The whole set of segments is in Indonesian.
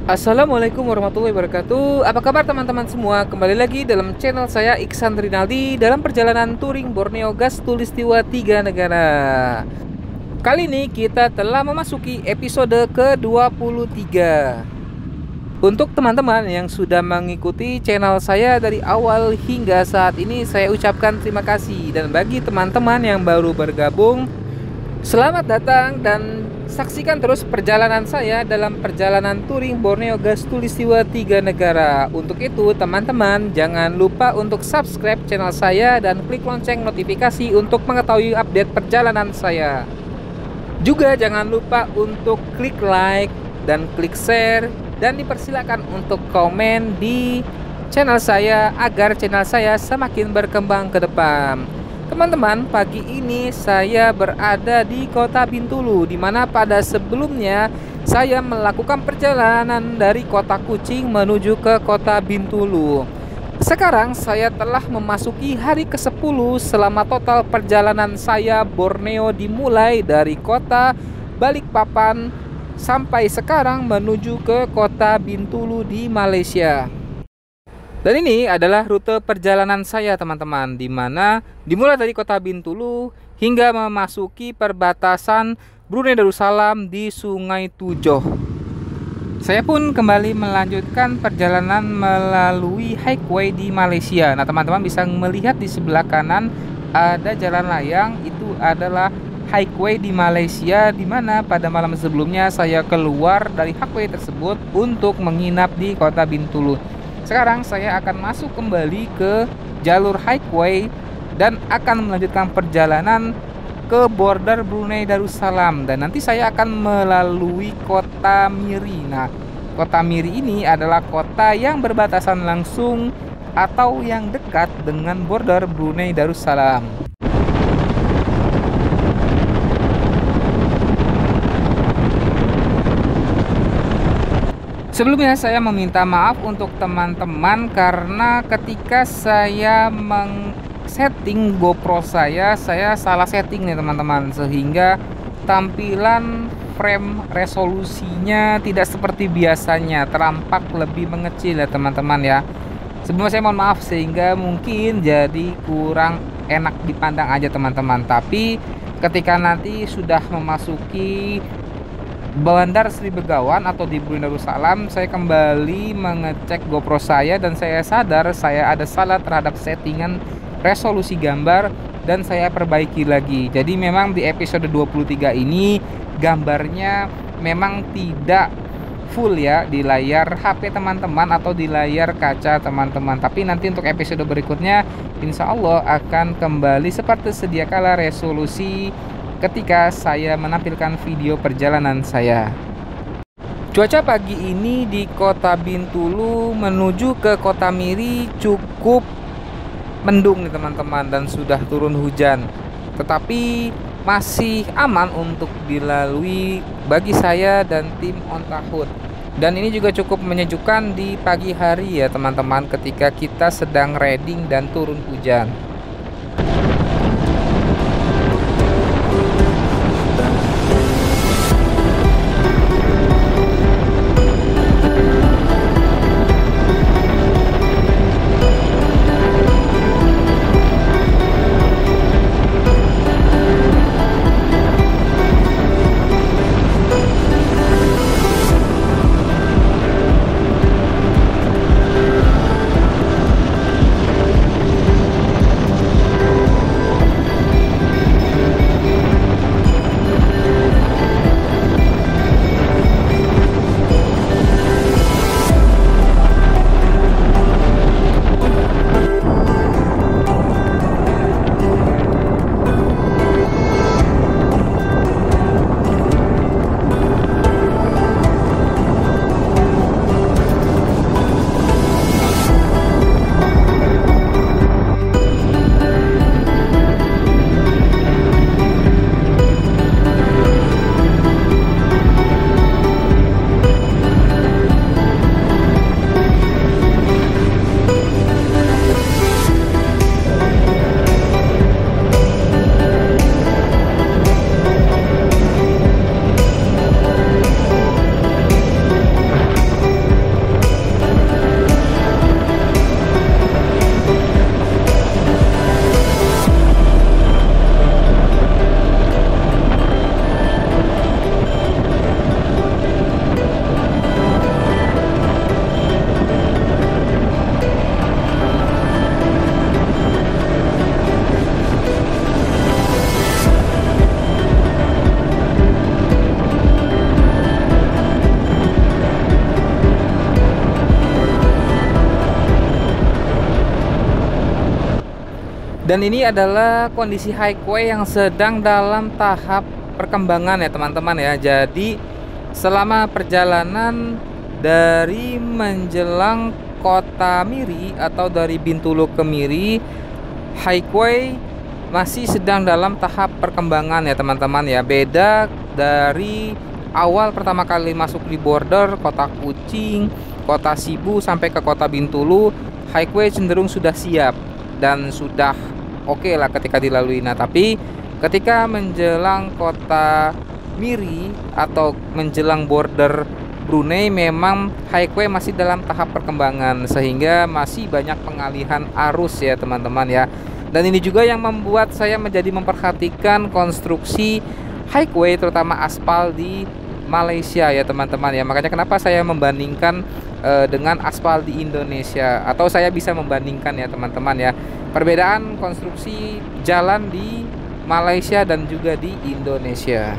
Assalamualaikum warahmatullahi wabarakatuh. Apa kabar teman-teman semua? Kembali lagi dalam channel saya Iksan Rinaldi dalam perjalanan touring Borneo Gas Tulistiwa 3 negara. Kali ini kita telah memasuki episode ke-23. Untuk teman-teman yang sudah mengikuti channel saya dari awal hingga saat ini, saya ucapkan terima kasih. Dan bagi teman-teman yang baru bergabung, selamat datang dan saksikan terus perjalanan saya dalam perjalanan touring Borneo Gas Tulistiwa 3 negara. Untuk itu teman-teman jangan lupa untuk subscribe channel saya dan klik lonceng notifikasi untuk mengetahui update perjalanan saya. Juga jangan lupa untuk klik like dan klik share, dan dipersilakan untuk komen di channel saya agar channel saya semakin berkembang ke depan. Teman-teman, pagi ini saya berada di Kota Bintulu, di mana pada sebelumnya saya melakukan perjalanan dari Kota Kucing menuju ke Kota Bintulu. Sekarang saya telah memasuki hari ke-10 selama total perjalanan saya Borneo, dimulai dari Kota Balikpapan sampai sekarang menuju ke Kota Bintulu di Malaysia. Dan ini adalah rute perjalanan saya teman-teman, di mana dimulai dari Kota Bintulu hingga memasuki perbatasan Brunei Darussalam di Sungai Tujoh. Saya pun kembali melanjutkan perjalanan melalui highway di Malaysia. Nah teman-teman bisa melihat di sebelah kanan ada jalan layang, itu adalah highway di Malaysia, di mana pada malam sebelumnya saya keluar dari highway tersebut untuk menginap di Kota Bintulu. Sekarang saya akan masuk kembali ke jalur highway dan akan melanjutkan perjalanan ke border Brunei Darussalam, dan nanti saya akan melalui Kota Miri. Nah, Kota Miri ini adalah kota yang berbatasan langsung atau yang dekat dengan border Brunei Darussalam. Sebelumnya saya meminta maaf untuk teman-teman karena ketika saya setting GoPro saya salah setting nih teman-teman, sehingga tampilan frame resolusinya tidak seperti biasanya, tampak lebih mengecil ya teman-teman ya. Sebelumnya saya mohon maaf, sehingga mungkin jadi kurang enak dipandang aja teman-teman. Tapi ketika nanti sudah memasuki Bandar Sri Begawan atau di Brunei Darussalam, saya kembali mengecek GoPro saya dan saya sadar saya ada salah terhadap settingan resolusi gambar dan saya perbaiki lagi. Jadi memang di episode 23 ini gambarnya memang tidak full ya di layar HP teman-teman atau di layar kaca teman-teman. Tapi nanti untuk episode berikutnya insya Allah akan kembali seperti sedia kala resolusi ketika saya menampilkan video perjalanan saya. Cuaca pagi ini di Kota Bintulu menuju ke Kota Miri cukup mendung nih teman-teman, dan sudah turun hujan, tetapi masih aman untuk dilalui bagi saya dan tim On Tahun. Dan ini juga cukup menyejukkan di pagi hari ya teman-teman, ketika kita sedang riding dan turun hujan. Dan ini adalah kondisi highway yang sedang dalam tahap perkembangan ya teman-teman ya. Jadi selama perjalanan dari menjelang kota Miri atau dari Bintulu ke Miri, highway masih sedang dalam tahap perkembangan ya teman-teman ya. Beda dari awal pertama kali masuk di border kota Kucing, kota Sibu sampai ke kota Bintulu, highway cenderung sudah siap dan sudah oke lah ketika dilalui. Nah, tapi ketika menjelang kota Miri atau menjelang border Brunei, memang highway masih dalam tahap perkembangan sehingga masih banyak pengalihan arus ya teman-teman ya. Dan ini juga yang membuat saya menjadi memperhatikan konstruksi highway terutama aspal di Malaysia ya teman-teman ya. Makanya kenapa saya membandingkan dengan aspal di Indonesia, atau saya bisa membandingkan ya teman-teman ya, perbedaan konstruksi jalan di Malaysia dan juga di Indonesia.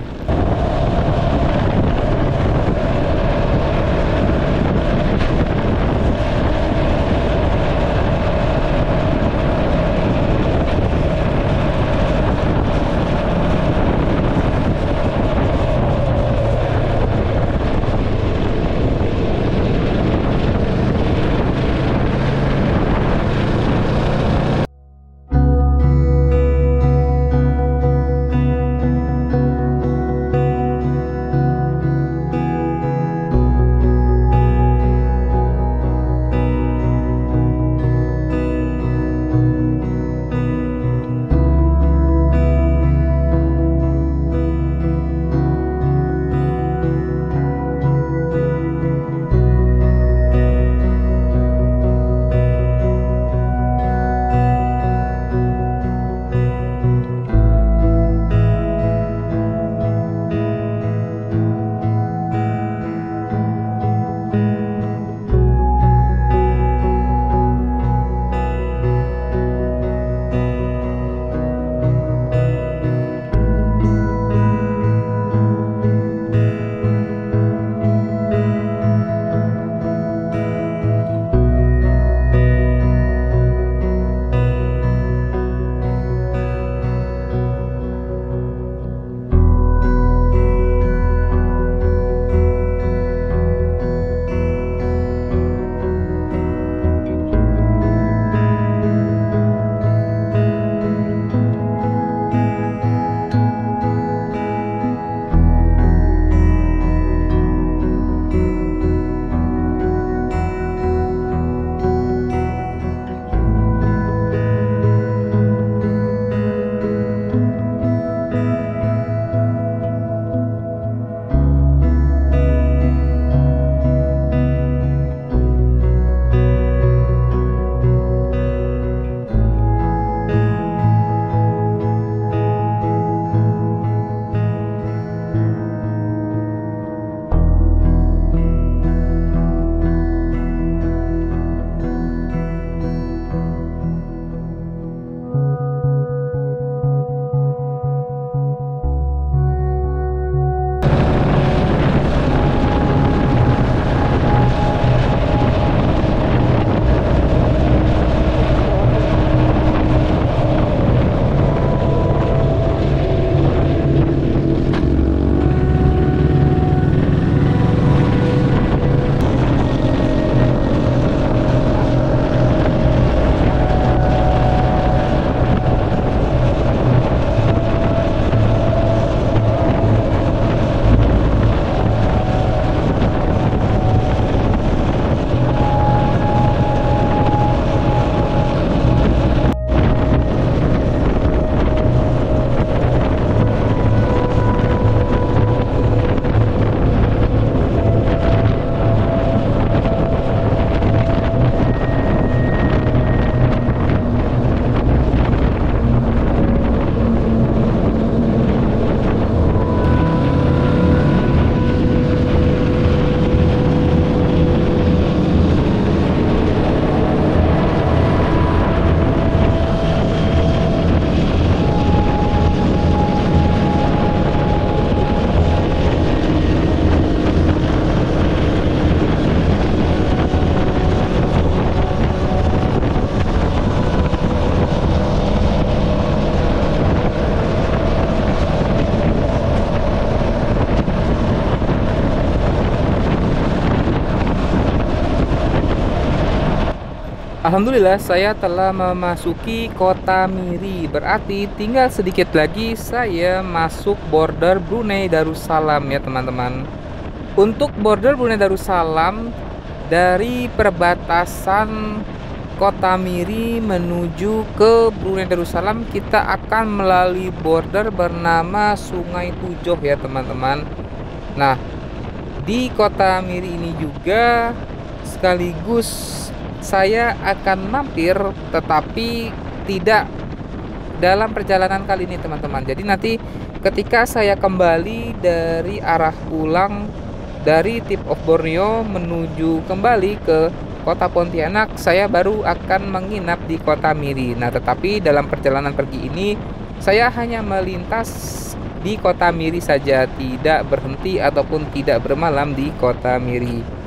Alhamdulillah saya telah memasuki kota Miri. Berarti tinggal sedikit lagi saya masuk border Brunei Darussalam ya teman-teman. Untuk border Brunei Darussalam dari perbatasan kota Miri menuju ke Brunei Darussalam, kita akan melalui border bernama Sungai Tujoh ya teman-teman. Nah, di kota Miri ini juga sekaligus saya akan mampir, tetapi tidak dalam perjalanan kali ini teman-teman. Jadi nanti ketika saya kembali dari arah pulang dari Tip of Borneo menuju kembali ke kota Pontianak, saya baru akan menginap di kota Miri. Nah, tetapi dalam perjalanan pergi ini saya hanya melintas di kota Miri saja, tidak berhenti ataupun tidak bermalam di kota Miri.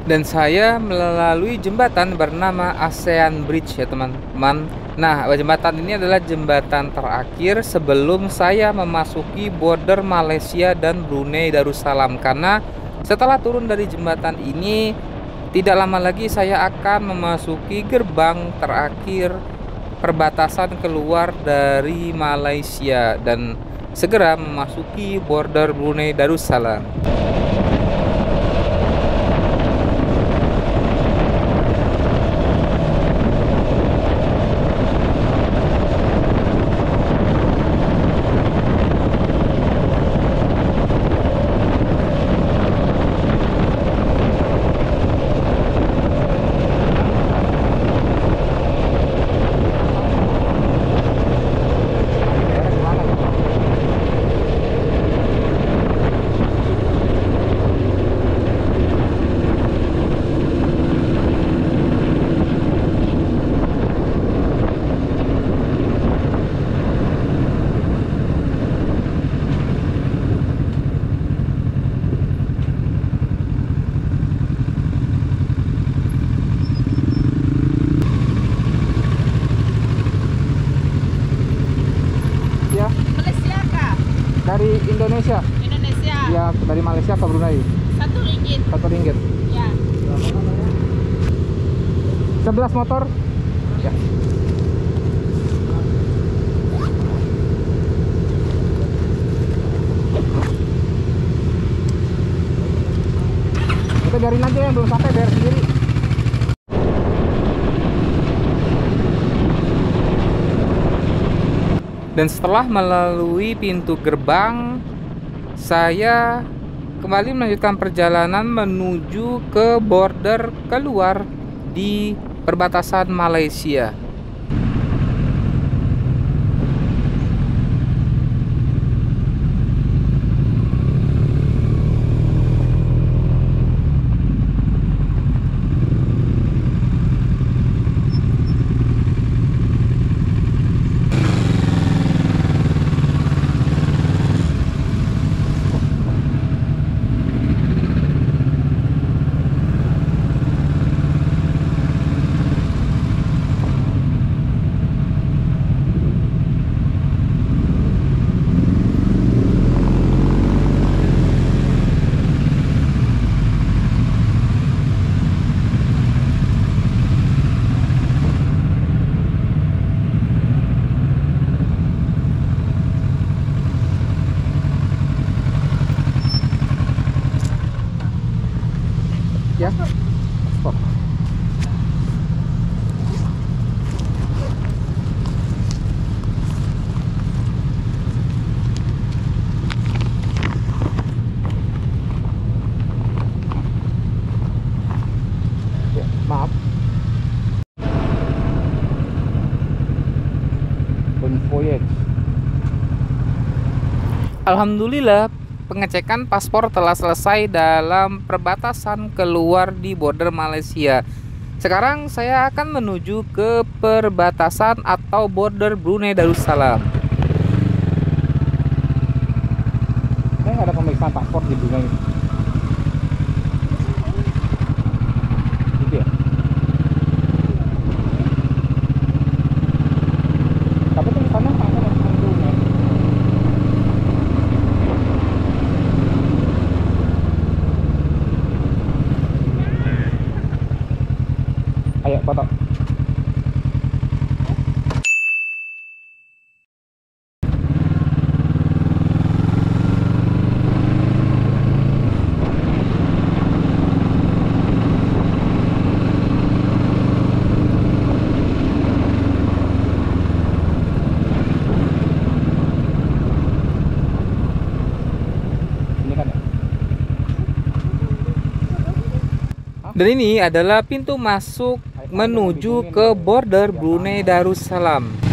Dan saya melalui jembatan bernama ASEAN Bridge ya teman-teman. Nah, jembatan ini adalah jembatan terakhir sebelum saya memasuki border Malaysia dan Brunei Darussalam. Karena setelah turun dari jembatan ini, tidak lama lagi saya akan memasuki gerbang terakhir perbatasan keluar dari Malaysia dan segera memasuki border Brunei Darussalam. Dari Indonesia? Indonesia. Ya, dari Malaysia ke Brunei. RM1. RM1. Ya. 11 motor. Ya. Kita biarin aja yang belum sampai bayar sendiri. Dan setelah melalui pintu gerbang, saya kembali melanjutkan perjalanan menuju ke border keluar di perbatasan Malaysia. Voyage. Alhamdulillah, pengecekan paspor telah selesai dalam perbatasan keluar di border Malaysia. Sekarang saya akan menuju ke perbatasan atau border Brunei Darussalam. Saya nggak ada pemeriksaan paspor di Brunei. Gitu ya? Tapi tulisannya pakai tulisan Brunei. Ayo foto. Ini kan ya? Dan ini adalah pintu masuk menuju ke border Brunei Darussalam.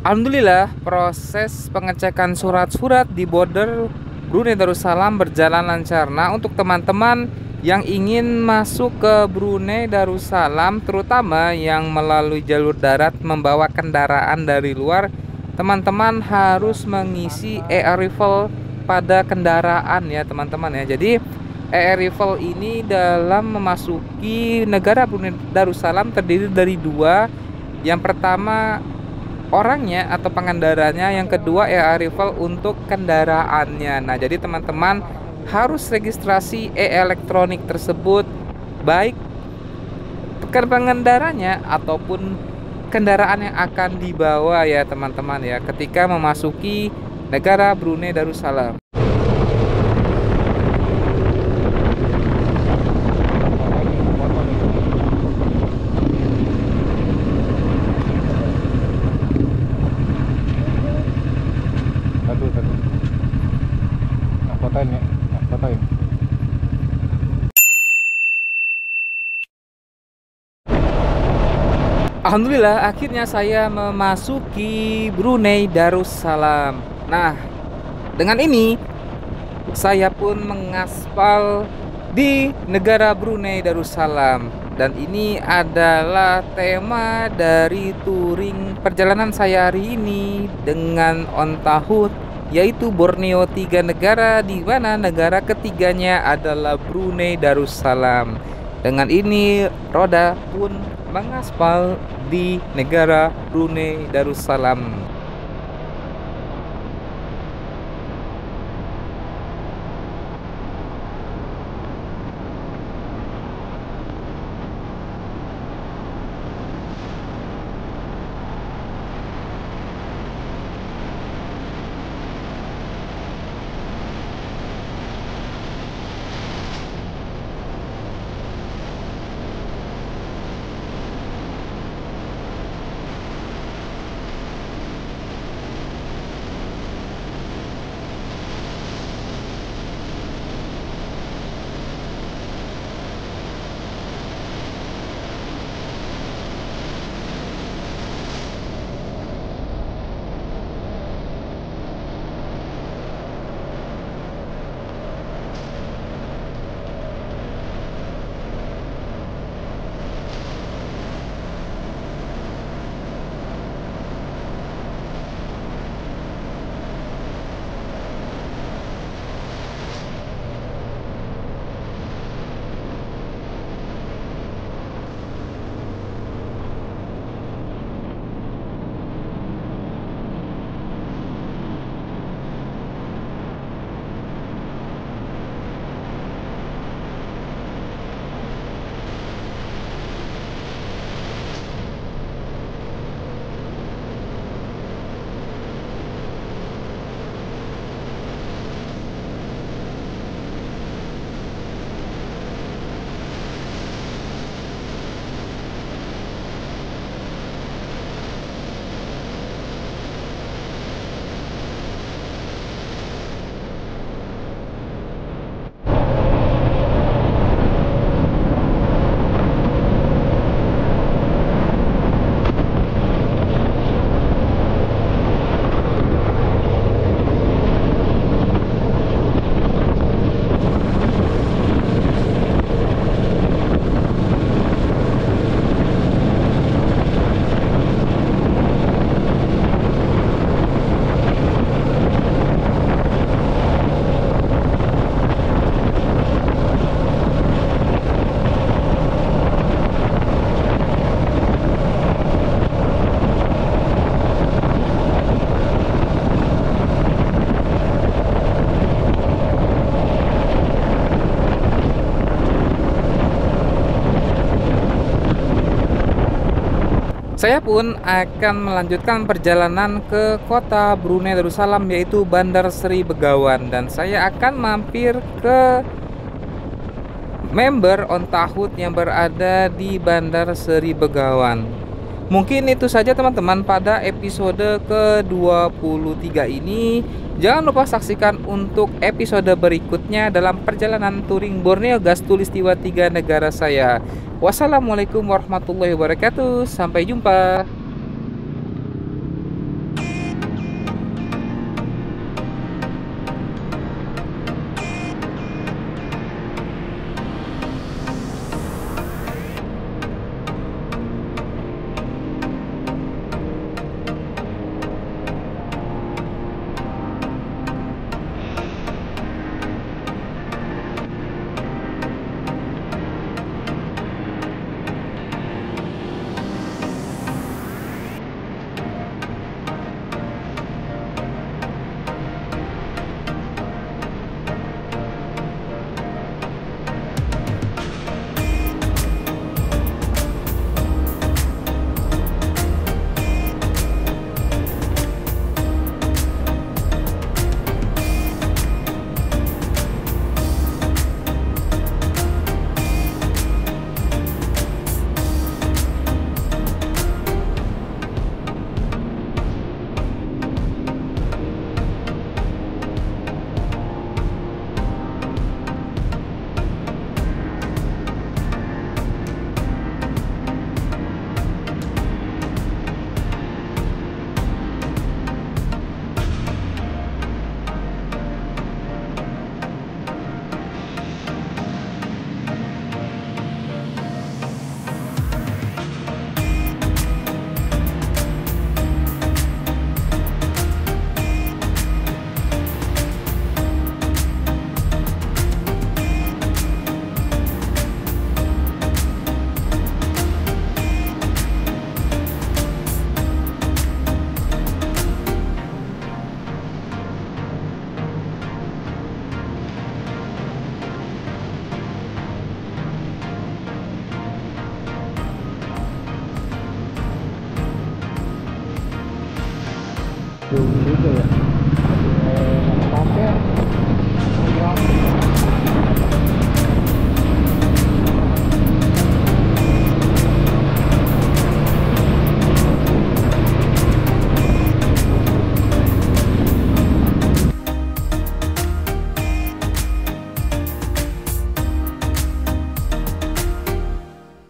Alhamdulillah, proses pengecekan surat-surat di border Brunei Darussalam berjalan lancar. Nah, untuk teman-teman yang ingin masuk ke Brunei Darussalam, terutama yang melalui jalur darat membawa kendaraan dari luar, teman-teman harus mengisi e-arrival pada kendaraan ya teman-teman ya. Jadi e-arrival ini dalam memasuki negara Brunei Darussalam terdiri dari dua. Yang pertama orangnya atau pengendaranya, yang kedua e-arrival untuk kendaraannya. Nah, jadi teman-teman harus registrasi e-elektronik tersebut, baik pengendaranya ataupun kendaraan yang akan dibawa ya teman-teman ya, ketika memasuki negara Brunei Darussalam. Fotoin ya, fotoin. Alhamdulillah, akhirnya saya memasuki Brunei Darussalam. Nah, dengan ini saya pun mengaspal di negara Brunei Darussalam. Dan ini adalah tema dari touring perjalanan saya hari ini dengan on tahun, yaitu Borneo 3 negara, di mana negara ketiganya adalah Brunei Darussalam. Dengan ini Roda pun mengaspal di negara Brunei Darussalam. Saya pun akan melanjutkan perjalanan ke kota Brunei Darussalam, yaitu Bandar Seri Begawan, dan saya akan mampir ke member on Tahut yang berada di Bandar Seri Begawan. Mungkin itu saja teman-teman pada episode ke-23 ini. Jangan lupa saksikan untuk episode berikutnya dalam perjalanan touring Borneo Gas Tulistiwa 3 negara saya. Wassalamualaikum warahmatullahi wabarakatuh. Sampai jumpa. Juga ya. Pakai.